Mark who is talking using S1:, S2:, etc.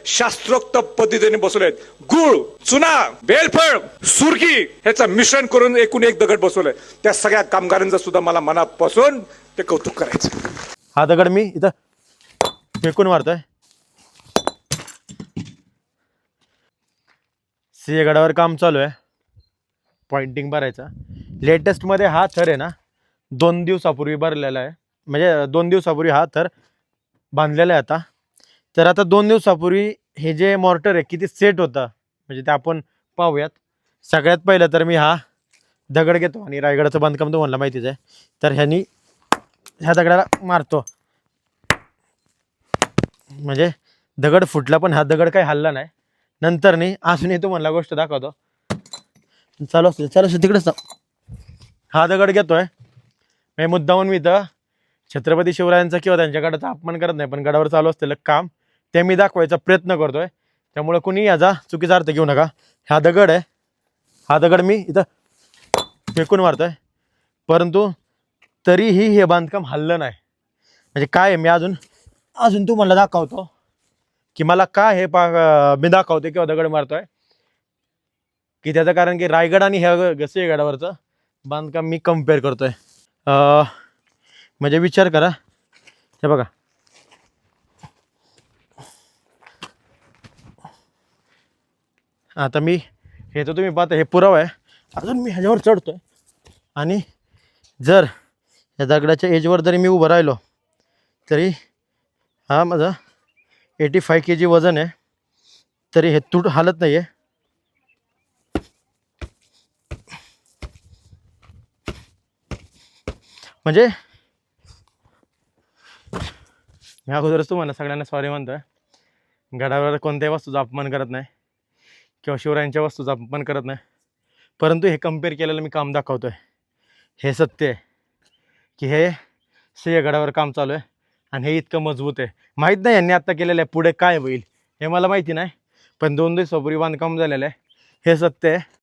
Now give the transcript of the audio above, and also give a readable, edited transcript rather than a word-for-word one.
S1: शास्त्रोक्त पद्धतीने बसवलेत. गुळ, चुना, बेलफळ, सुरकी ह्याचं मिश्रण करून एकूण एक दगड बसवलंय. त्या सगळ्या कामगारांचं सुद्धा मला मनापासून ते कौतुक करायचं.
S2: हा दगड मी इथं फेकून मारतोय. सिंहगडावर काम चालू आहे, पॉइंटिंग भरायचा. लेटेस्टमध्ये हा थर आहे ना 2 दिवसापूर्वी भरलेला आहे, म्हणजे 2 दिवसापूर्वी हा थर बांधलेला आहे आता. तर आता 2 दिवसापूर्वी हे जे मॉर्टर आहे किती सेट होता म्हणजे ते आपण पाहूयात. सगळ्यात पहिलं तर मी हा दगड घेतो आणि रायगडाचं बांधकाम तुम्हाला माहितीच आहे, तर ह्या दगडाला मारतो. म्हणजे दगड फुटला पण हा दगड काही हल्ला नाही. नंतर नाही अजून तुम्हाला गोष्ट दाखवतो. चालू असते तिकडेच हा दगड घेतोय. मी मुद्दाहून मी इथं छत्रपती शिवरायांचा किंवा त्यांच्या गडाचा अपमान करत नाही, पण गडावर चालू असलेलं काम ते मी दाखवायचा प्रयत्न करतोय. त्यामुळे कुणी याचा चुकीचा अर्थ घेऊ नका. हा दगड आहे, हा दगड मी इथं फेकून मारतोय, परंतु तरीही हे बांधकाम हल्लं नाही. म्हणजे काय आहे मी अजून तुम्हाला दाखवतो की मला का हे मी दाखवतोय किंवा दगड मारतोय की त्याचं कारण की रायगड आणि ह्या सिंहगडावरचं बांधकाम मी कम्पेअर करतोय. म्हणजे विचार करा, हे बघा आता मी हे तर तुम्ही पाहता हे पुरावा आहे. अजून मी ह्याच्यावर चढतोय आणि जर या दगडाच्या एजवर जरी मी उभं राहिलो तरी हा माझा 85 kg वजन आहे, तरी हे तूट हालत नाही आहे. म्हणजे मी अगोदरच तुम्हाला सगळ्यांना सॉरी म्हणतोय. गडावर कोणत्याही वस्तूचा अपमान करत नाही किंवा शिवरायांच्या वस्तूचा अपमान करत नाही, परंतु हे कम्पेअर केलेलं मी काम दाखवतोय. हे सत्य आहे की हे सिंहगडावर काम चालू आहे आणि हे इतकं मजबूत आहे. माहीत नाही यांनी आत्ता केलेलं आहे, पुढे काय होईल हे मला माहिती नाही, पण 2 दिवसापूर्वी बांधकाम झालेलं आहे. हे सत्य आहे.